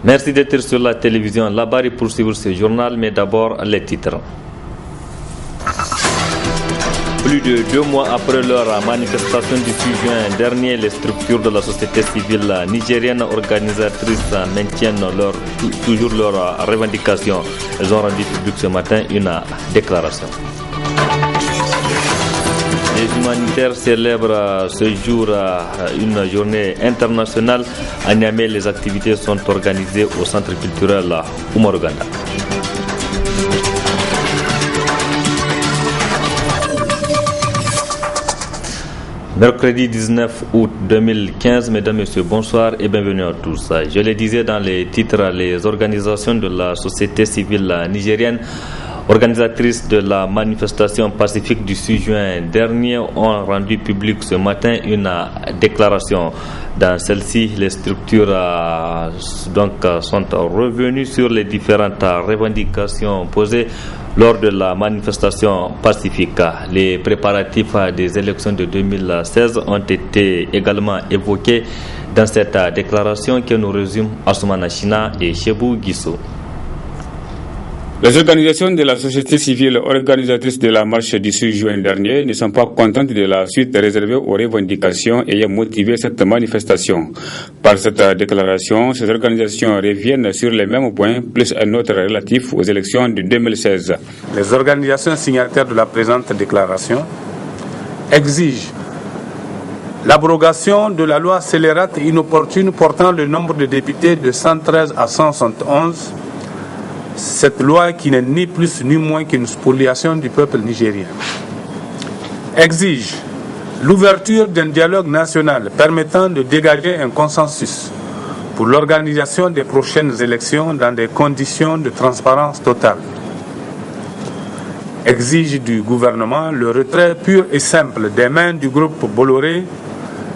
Merci d'être sur la télévision Labari pour suivre ce journal, mais d'abord les titres. Plus de 2 mois après leur manifestation du 6 juin dernier, les structures de la société civile nigérienne organisatrices maintiennent toujours leurs revendications. Elles ont rendu public ce matin une déclaration. Les humanitaires célèbrent ce jour une journée internationale. À Niamey, les activités sont organisées au centre culturel Oumar Ganda. Mercredi 19 août 2015, mesdames et messieurs, bonsoir et bienvenue à tous. Je le disais dans les titres, les organisations de la société civile nigérienne, organisatrices de la manifestation pacifique du 6 juin dernier, ont rendu public ce matin une déclaration. Dans celle-ci, les structures sont revenues sur les différentes revendications posées lors de la manifestation pacifique. Les préparatifs des élections de 2016 ont été également évoqués dans cette déclaration que nous résument Assoumana China et Chebou Guissou. Les organisations de la société civile organisatrices de la marche du 6 juin dernier ne sont pas contentes de la suite réservée aux revendications ayant motivé cette manifestation. Par cette déclaration, ces organisations reviennent sur les mêmes points, plus un autre relatif aux élections de 2016. Les organisations signataires de la présente déclaration exigent l'abrogation de la loi scélérate et inopportune portant le nombre de députés de 113 à 171. Cette loi qui n'est ni plus ni moins qu'une spoliation du peuple nigérien exige l'ouverture d'un dialogue national permettant de dégager un consensus pour l'organisation des prochaines élections dans des conditions de transparence totale. Exige du gouvernement le retrait pur et simple des mains du groupe Bolloré,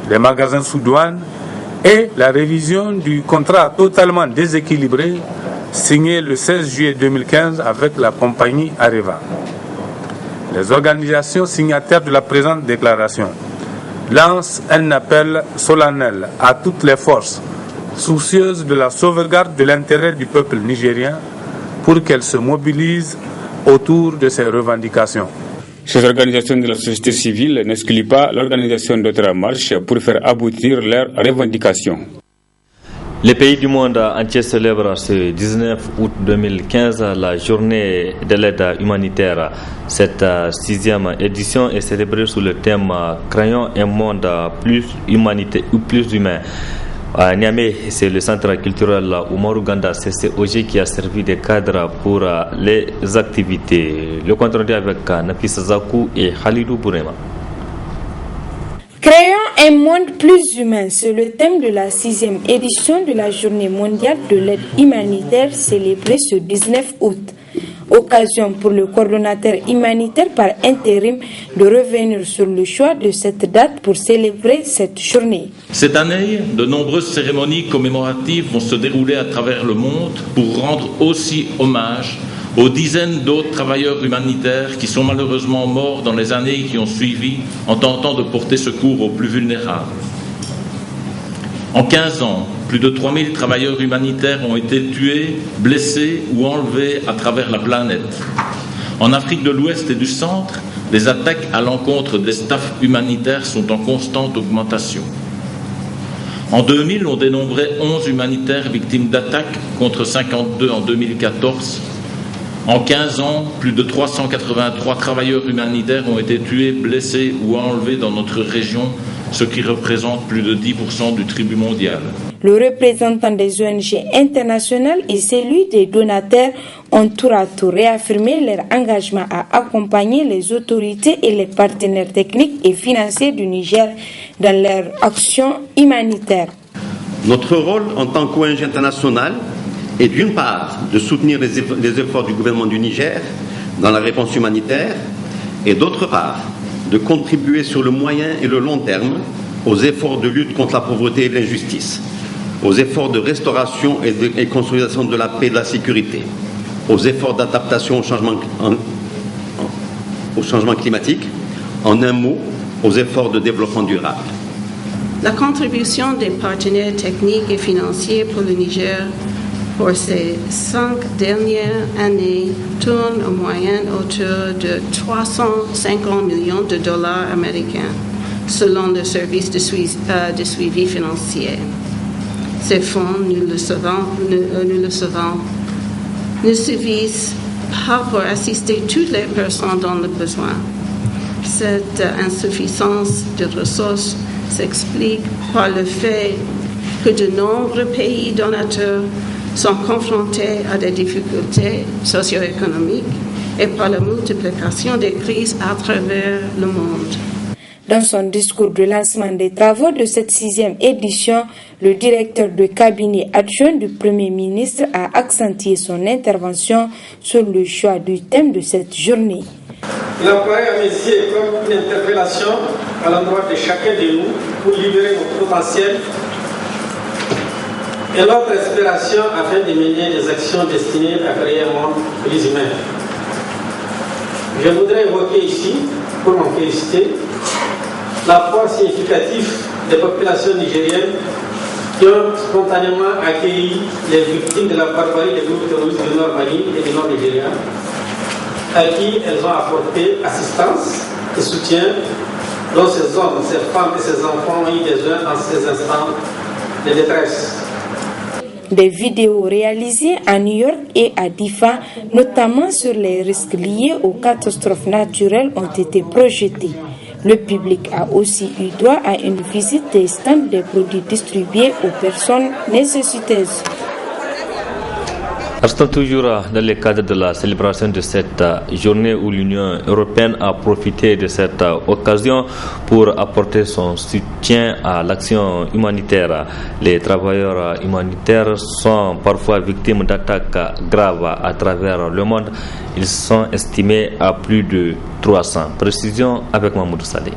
des magasins sous douane et la révision du contrat totalement déséquilibré signé le 16 juillet 2015 avec la compagnie Areva. Les organisations signataires de la présente déclaration lancent un appel solennel à toutes les forces soucieuses de la sauvegarde de l'intérêt du peuple nigérien pour qu'elles se mobilisent autour de ces revendications. Ces organisations de la société civile n'excluent pas l'organisation d'autres marches pour faire aboutir leurs revendications. Les pays du monde entier célèbrent ce 19 août 2015 la journée de l'aide humanitaire. Cette 6e édition est célébrée sous le thème « Créons un monde plus humanité ou plus humain ». À Niamey, c'est le centre culturel Oumar Ganda CCOG qui a servi de cadre pour les activités. Le compte rendu avec Nafisa Zakou et Khalidou Bourema. Créons un monde plus humain, c'est le thème de la 6e édition de la Journée mondiale de l'aide humanitaire célébrée ce 19 août. Occasion pour le coordonnateur humanitaire par intérim de revenir sur le choix de cette date pour célébrer cette journée. Cette année, de nombreuses cérémonies commémoratives vont se dérouler à travers le monde pour rendre aussi hommage aux dizaines d'autres travailleurs humanitaires qui sont malheureusement morts dans les années qui ont suivi en tentant de porter secours aux plus vulnérables. En 15 ans, plus de 3000 travailleurs humanitaires ont été tués, blessés ou enlevés à travers la planète. En Afrique de l'Ouest et du Centre, les attaques à l'encontre des staffs humanitaires sont en constante augmentation. En 2000, on dénombrait 11 humanitaires victimes d'attaques contre 52 en 2014. En 15 ans, plus de 383 travailleurs humanitaires ont été tués, blessés ou enlevés dans notre région, ce qui représente plus de 10% du tribut mondial. Le représentant des ONG internationales et celui des donateurs ont tour à tour réaffirmé leur engagement à accompagner les autorités et les partenaires techniques et financiers du Niger dans leur action humanitaire. Notre rôle en tant qu'ONG internationale est d'une part de soutenir les efforts du gouvernement du Niger dans la réponse humanitaire et d'autre part de contribuer sur le moyen et le long terme aux efforts de lutte contre la pauvreté et l'injustice, aux efforts de restauration et consolidation de la paix et de la sécurité, aux efforts d'adaptation au changement climatique, en un mot, aux efforts de développement durable. La contribution des partenaires techniques et financiers pour le Niger pour ces 5 dernières années tourne en moyenne autour de 350 millions de dollars américains, selon le service de suivi financier. Ces fonds, nous le savons, ne suffisent pas pour assister toutes les personnes dans le besoin. Cette insuffisance de ressources s'explique par le fait que de nombreux pays donateurs sont confrontés à des difficultés socio-économiques et par la multiplication des crises à travers le monde. Dans son discours de lancement des travaux de cette 6e édition, le directeur de cabinet adjoint du Premier ministre a accentué son intervention sur le choix du thème de cette journée. Il apparaît à mes yeux comme une interpellation à l'endroit de chacun de nous pour libérer nos potentiels et notre inspiration afin de mener des actions destinées à créer un monde plus humain. Je voudrais évoquer ici, pour m'en féliciter, l'apport significatif des populations nigériennes qui ont spontanément accueilli les victimes de la barbarie des groupes terroristes du Nord Mali et du Nord Nigeria, à qui elles ont apporté assistance et soutien dont ces hommes, ces femmes et ces enfants ont eu besoin en ces instants de détresse. Des vidéos réalisées à New York et à Difa, notamment sur les risques liés aux catastrophes naturelles, ont été projetées. Le public a aussi eu droit à une visite des stands des produits distribués aux personnes nécessiteuses. Restons toujours dans le cadre de la célébration de cette journée où l'Union européenne a profité de cette occasion pour apporter son soutien à l'action humanitaire. Les travailleurs humanitaires sont parfois victimes d'attaques graves à travers le monde. Ils sont estimés à plus de 300. Précision avec Mahmoud Saleh.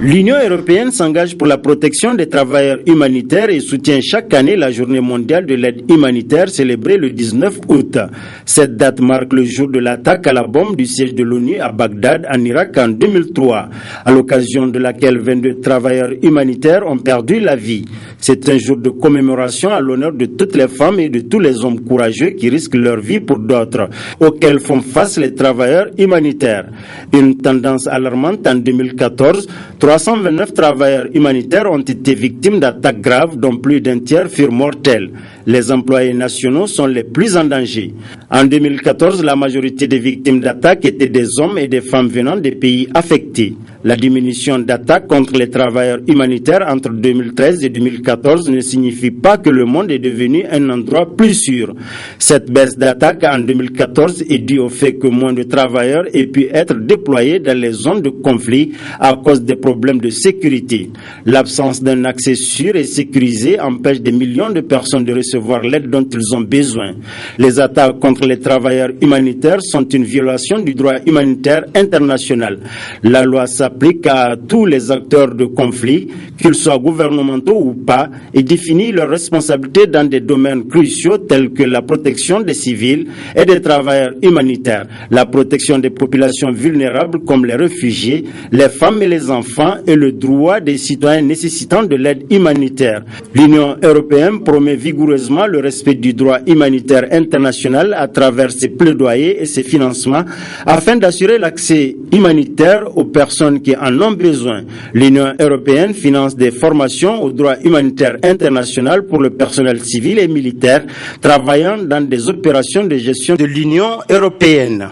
L'Union européenne s'engage pour la protection des travailleurs humanitaires et soutient chaque année la journée mondiale de l'aide humanitaire célébrée le 19 août. Cette date marque le jour de l'attaque à la bombe du siège de l'ONU à Bagdad en Irak en 2003, à l'occasion de laquelle 22 travailleurs humanitaires ont perdu la vie. C'est un jour de commémoration à l'honneur de toutes les femmes et de tous les hommes courageux qui risquent leur vie pour d'autres, auxquels font face les travailleurs humanitaires. Une tendance alarmante en 2014, 329 travailleurs humanitaires ont été victimes d'attaques graves dont plus d'un tiers furent mortels. Les employés nationaux sont les plus en danger. En 2014, la majorité des victimes d'attaques étaient des hommes et des femmes venant des pays affectés. La diminution d'attaques contre les travailleurs humanitaires entre 2013 et 2014 ne signifie pas que le monde est devenu un endroit plus sûr. Cette baisse d'attaques en 2014 est due au fait que moins de travailleurs aient pu être déployés dans les zones de conflit à cause des problèmes de sécurité. L'absence d'un accès sûr et sécurisé empêche des millions de personnes de recevoir l'aide dont ils ont besoin. Les attaques contre les travailleurs humanitaires sont une violation du droit humanitaire international. La loi s'applique à tous les acteurs de conflit, qu'ils soient gouvernementaux ou pas, et définit leurs responsabilités dans des domaines cruciaux tels que la protection des civils et des travailleurs humanitaires, la protection des populations vulnérables comme les réfugiés, les femmes et les enfants et le droit des citoyens nécessitant de l'aide humanitaire. L'Union européenne promet vigoureusement le respect du droit humanitaire international à travers ses plaidoyers et ses financements afin d'assurer l'accès humanitaire aux personnes qui en ont besoin. L'Union européenne finance des formations au droit humanitaire international pour le personnel civil et militaire travaillant dans des opérations de gestion de l'Union européenne.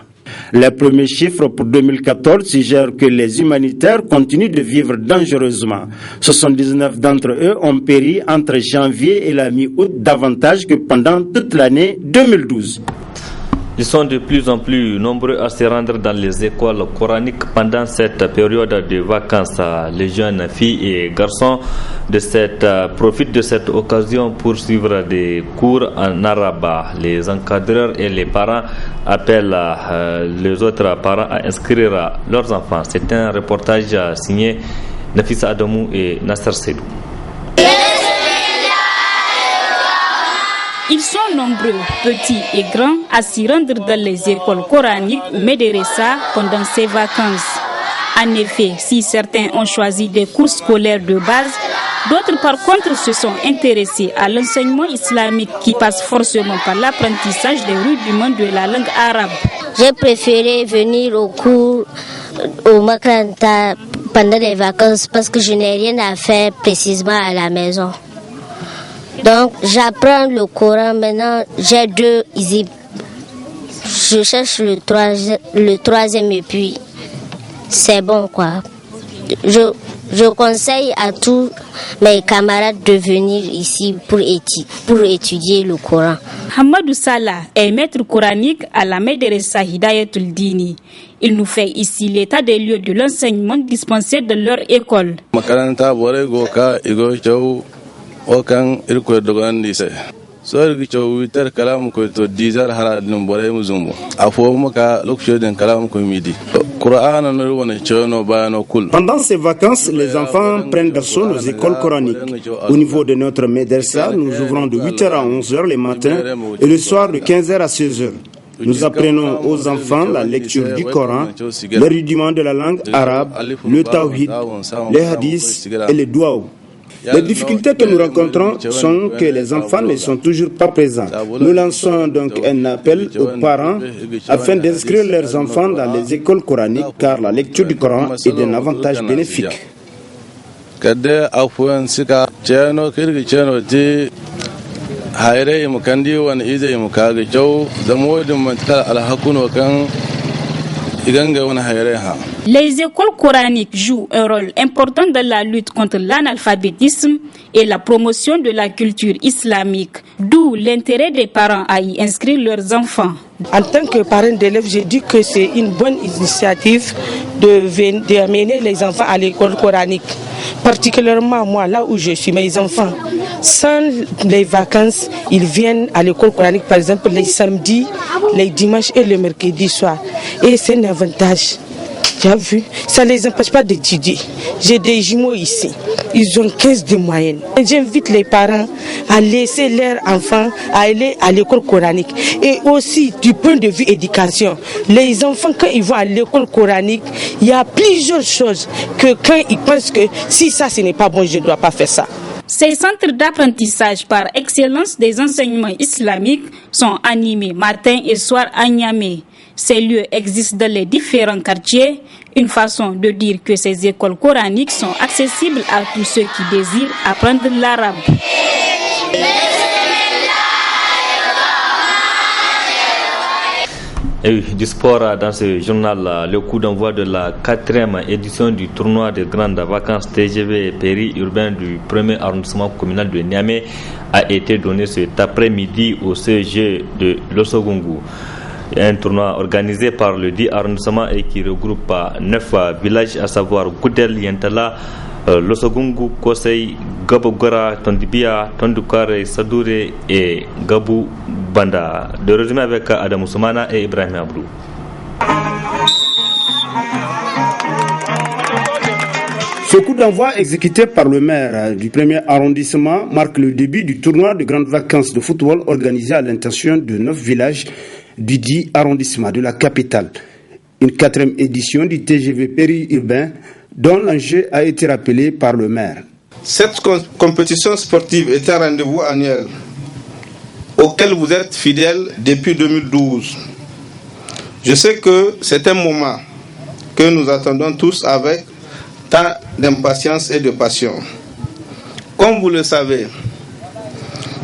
Les premiers chiffres pour 2014 suggèrent que les humanitaires continuent de vivre dangereusement. 79 d'entre eux ont péri entre janvier et la mi-août, davantage que pendant toute l'année 2012. Ils sont de plus en plus nombreux à se rendre dans les écoles coraniques pendant cette période de vacances. Les jeunes filles et garçons profitent de cette occasion pour suivre des cours en arabe. Les encadreurs et les parents appellent les autres parents à inscrire leurs enfants. C'est un reportage signé Nafisa Adamou et Nasser Sedou. Ils sont nombreux, petits et grands, à s'y rendre dans les écoles coraniques ou médressas pendant ces vacances. En effet, si certains ont choisi des cours scolaires de base, D'autres, par contre, se sont intéressés à l'enseignement islamique qui passe forcément par l'apprentissage des rudiments de la langue arabe. J'ai préféré venir au cours au Makranta pendant les vacances parce que je n'ai rien à faire précisément à la maison. Donc j'apprends le Coran maintenant, j'ai 2 hizib. Je cherche le troisième et puis c'est bon quoi. Je conseille à tous mes camarades de venir ici pour étudier le Coran. Hamadou Salah est maître coranique à la Médressa Hidayatul Dini. Il nous fait ici l'état des lieux de l'enseignement dispensé de leur école. sorgi cho witar kalam ko to dizar haradin bore muzumbo afo maka lokcho den kalam ko midi Qur'an no wona chono bano kul. Pendant ces vacances, les enfants prennent d'assaut nos écoles coraniques. Au niveau de notre médersa, nous ouvrons de 8h à 11h les matins et le soir de 15h à 16h. Nous apprenons aux enfants la lecture du Coran, les rudiments de la langue arabe, le tawhid, les hadiths et les duaou. Les difficultés que nous rencontrons sont que les enfants ne sont toujours pas présents. Nous lançons donc un appel aux parents afin d'inscrire leurs enfants dans les écoles coraniques car la lecture du Coran est d'un avantage bénéfique. Les écoles coraniques jouent un rôle important dans la lutte contre l'analphabétisme et la promotion de la culture islamique, d'où l'intérêt des parents à y inscrire leurs enfants. En tant que parent d'élèves, je dis que c'est une bonne initiative d'amener les enfants à l'école coranique. Particulièrement moi, là où je suis, mes enfants, sans les vacances, ils viennent à l'école coranique, par exemple, les samedis, les dimanches et le mercredi soir. Et c'est un avantage. Tu as vu, ça ne les empêche pas d'étudier. J'ai des jumeaux ici, ils ont 15 de moyenne. J'invite les parents à laisser leurs enfants aller à l'école coranique. Et aussi, du point de vue éducation, les enfants, quand ils vont à l'école coranique, il y a plusieurs choses que quand ils pensent que si ça, ce n'est pas bon, je ne dois pas faire ça. Ces centres d'apprentissage par excellence des enseignements islamiques sont animés matin et soir à Niamey. Ces lieux existent dans les différents quartiers, une façon de dire que ces écoles coraniques sont accessibles à tous ceux qui désirent apprendre l'arabe. Et oui, du sport dans ce journal, le coup d'envoi de la 4e édition du tournoi de grandes vacances TGV périurbain du 1er arrondissement communal de Niamey a été donné cet après-midi au CG de Lossogungu. Un tournoi organisé par le 10 arrondissement et qui regroupe 9 villages, à savoir Goudel, Yantala, Lossogungu, Kosei, Gabogora, Tondibia, Tondukare, Sadoure et Gabou Banda. De résumer avec Adam Soumana et Ibrahim Abdou. Ce coup d'envoi exécuté par le maire du 1er arrondissement marque le début du tournoi de grandes vacances de football organisé à l'intention de 9 villages du 10 arrondissement de la capitale. Une 4e édition du TGV périurbain dont l'enjeu a été rappelé par le maire. Cette compétition sportive est un rendez-vous annuel auquel vous êtes fidèles depuis 2012. Je sais que c'est un moment que nous attendons tous avec tant d'impatience et de passion. Comme vous le savez,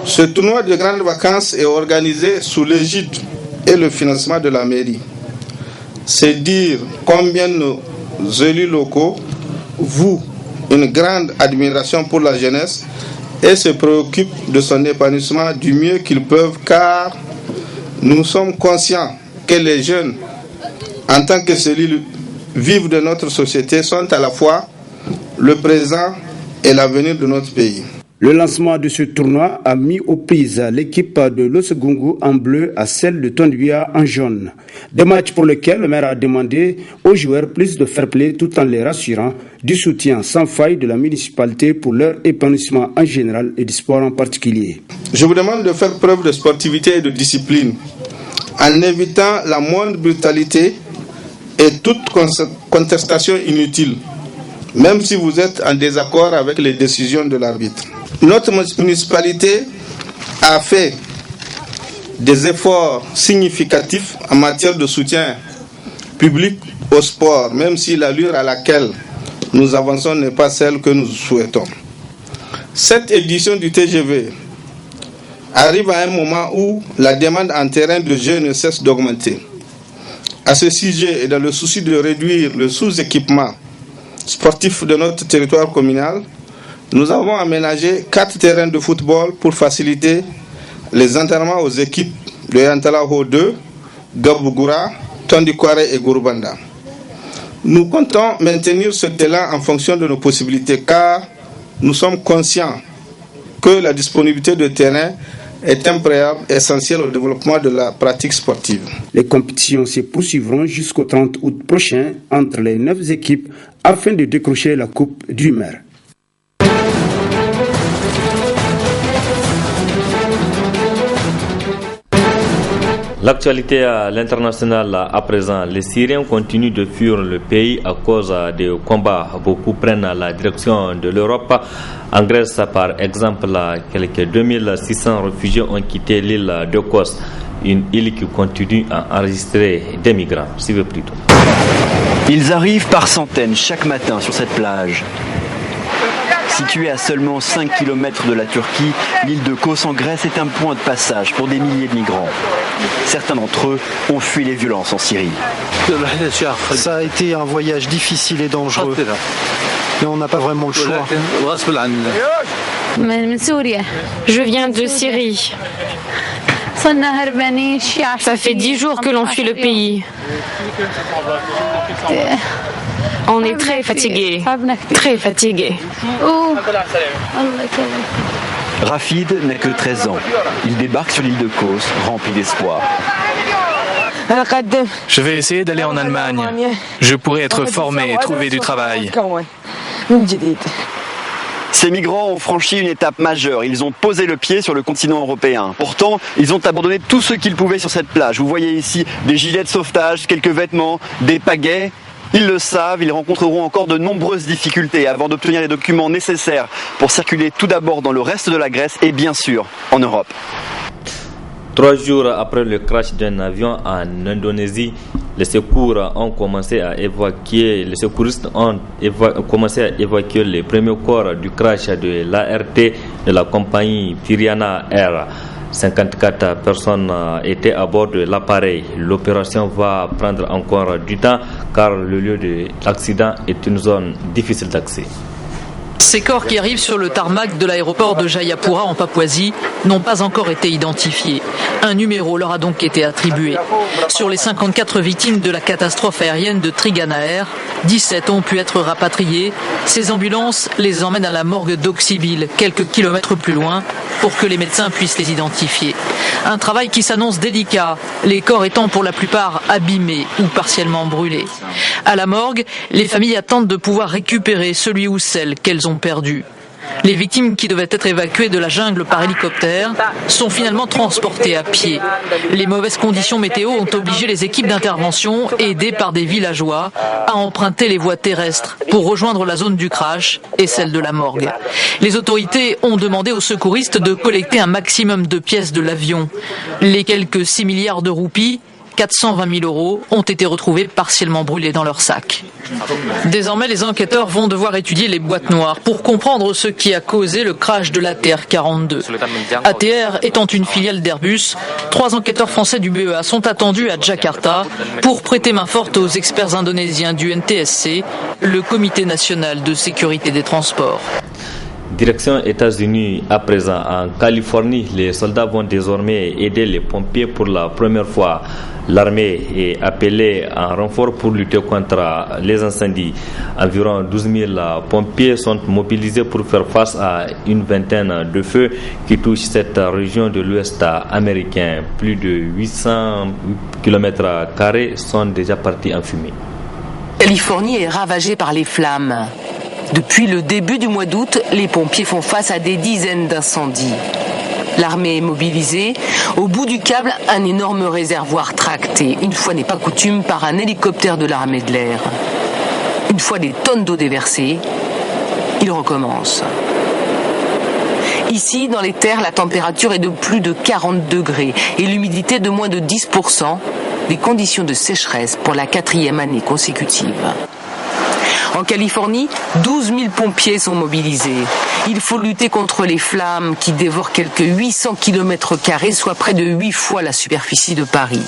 ce tournoi de grandes vacances est organisé sous l'égide et le financement de la mairie. C'est dire combien nos élus locaux vouent une grande admiration pour la jeunesse et se préoccupent de son épanouissement du mieux qu'ils peuvent, car nous sommes conscients que les jeunes, en tant que cellules vives de notre société, sont à la fois le présent et l'avenir de notre pays. Le lancement de ce tournoi a mis aux prises l'équipe de Lossogungu en bleu à celle de Tondibia en jaune. Des matchs pour lesquels le maire a demandé aux joueurs plus de fair play tout en les rassurant du soutien sans faille de la municipalité pour leur épanouissement en général et du sport en particulier. Je vous demande de faire preuve de sportivité et de discipline en évitant la moindre brutalité et toute contestation inutile. même si vous êtes en désaccord avec les décisions de l'arbitre. Notre municipalité a fait des efforts significatifs en matière de soutien public au sport, même si l'allure à laquelle nous avançons n'est pas celle que nous souhaitons. Cette édition du TGV arrive à un moment où la demande en terrain de jeu ne cesse d'augmenter. À ce sujet, et dans le souci de réduire le sous-équipement sportif de notre territoire communal, nous avons aménagé 4 terrains de football pour faciliter les entraînements aux équipes de Yantalaho 2, Gabougoura, Tondikware et Gourbanda. Nous comptons maintenir ce élan en fonction de nos possibilités, car nous sommes conscients que la disponibilité de terrain est un préalable essentiel au développement de la pratique sportive. Les compétitions se poursuivront jusqu'au 30 août prochain entre les 9 équipes afin de décrocher la Coupe du Maire. L'actualité à l'international à présent, les Syriens continuent de fuir le pays à cause des combats. Beaucoup prennent la direction de l'Europe. En Grèce, par exemple, quelques 2600 réfugiés ont quitté l'île de Kos, une île qui continue à enregistrer des migrants. Suivez plutôt. Ils arrivent par centaines chaque matin sur cette plage. Située à seulement 5 km de la Turquie, l'île de Kos en Grèce est un point de passage pour des milliers de migrants. Certains d'entre eux ont fui les violences en Syrie. Ça a été un voyage difficile et dangereux. Mais on n'a pas vraiment le choix. Je viens de Syrie. Ça fait 10 jours que l'on fuit le pays. On est très fatigués. Très fatigués. Rafid n'a que 13 ans. Il débarque sur l'île de Kos, rempli d'espoir. Je vais essayer d'aller en Allemagne. Je pourrais être formé et trouver du travail. Ces migrants ont franchi une étape majeure. Ils ont posé le pied sur le continent européen. Pourtant, ils ont abandonné tout ce qu'ils pouvaient sur cette plage. Vous voyez ici des gilets de sauvetage, quelques vêtements, des pagaies. Ils le savent, ils rencontreront encore de nombreuses difficultés avant d'obtenir les documents nécessaires pour circuler tout d'abord dans le reste de la Grèce et bien sûr en Europe. 3 jours après le crash d'un avion en Indonésie, les secouristes ont commencé à évacuer les premiers corps du crash de l'ART de la compagnie Piriana Air. 54 personnes étaient à bord de l'appareil. L'opération va prendre encore du temps car le lieu de l'accident est une zone difficile d'accès. Ces corps qui arrivent sur le tarmac de l'aéroport de Jayapura en Papouasie n'ont pas encore été identifiés. Un numéro leur a donc été attribué. Sur les 54 victimes de la catastrophe aérienne de Trigana Air, 17 ont pu être rapatriés. Ces ambulances les emmènent à la morgue d'Oxyville, quelques kilomètres plus loin, pour que les médecins puissent les identifier. Un travail qui s'annonce délicat, les corps étant pour la plupart abîmés ou partiellement brûlés. À la morgue, les familles attendent de pouvoir récupérer celui ou celle qu'elles ont perdu. Les victimes qui devaient être évacuées de la jungle par hélicoptère sont finalement transportées à pied. Les mauvaises conditions météo ont obligé les équipes d'intervention, aidées par des villageois, à emprunter les voies terrestres pour rejoindre la zone du crash et celle de la morgue. Les autorités ont demandé aux secouristes de collecter un maximum de pièces de l'avion. Les quelques 6 milliards de roupies, 420 000 euros, ont été retrouvés partiellement brûlés dans leur sac. Désormais, les enquêteurs vont devoir étudier les boîtes noires pour comprendre ce qui a causé le crash de l'ATR-42. ATR étant une filiale d'Airbus, 3 enquêteurs français du BEA sont attendus à Jakarta pour prêter main forte aux experts indonésiens du NTSC, le Comité national de sécurité des transports. Direction États-Unis à présent. En Californie, les soldats vont désormais aider les pompiers pour la première fois. L'armée est appelée en renfort pour lutter contre les incendies. Environ 12 000 pompiers sont mobilisés pour faire face à une vingtaine de feux qui touchent cette région de l'Ouest américain. Plus de 800 km² sont déjà partis en fumée. La Californie est ravagée par les flammes. Depuis le début du mois d'août, les pompiers font face à des dizaines d'incendies. L'armée est mobilisée. Au bout du câble, un énorme réservoir tracté, une fois n'est pas coutume, par un hélicoptère de l'armée de l'air. Une Une fois des tonnes d'eau déversées, il recommence. Ici, dans les terres, la température est de plus de 40 degrés et l'humidité de moins de 10%, des conditions de sécheresse pour la 4e année consécutive. En Californie, 12 000 pompiers sont mobilisés. Il faut lutter contre les flammes qui dévorent quelques 800 km², soit près de 8 fois la superficie de Paris.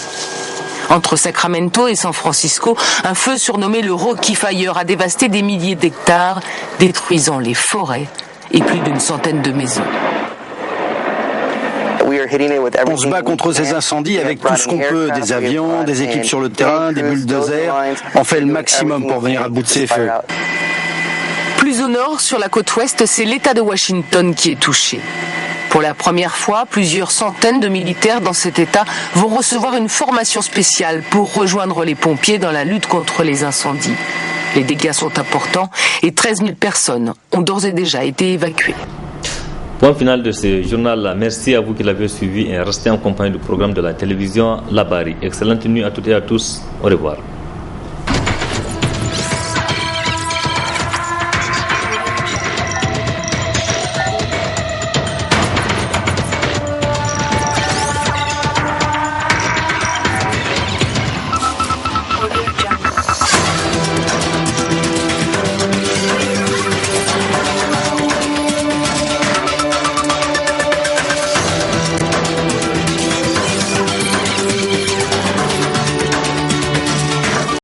Entre Sacramento et San Francisco, un feu surnommé le Rocky Fire a dévasté des milliers d'hectares, détruisant les forêts et plus d'une centaine de maisons. On se bat contre ces incendies avec tout ce qu'on peut, des avions, des équipes sur le terrain, des bulldozers. On fait le maximum pour venir à bout de ces feux. Plus au nord, sur la côte ouest, c'est l'État de Washington qui est touché. Pour la première fois, plusieurs centaines de militaires dans cet État vont recevoir une formation spéciale pour rejoindre les pompiers dans la lutte contre les incendies. Les dégâts sont importants et 13 000 personnes ont d'ores et déjà été évacuées. Point final de ce journal. Merci à vous qui l'avez suivi et restez en compagnie du programme de la télévision La Bari. Excellente nuit à toutes et à tous. Au revoir.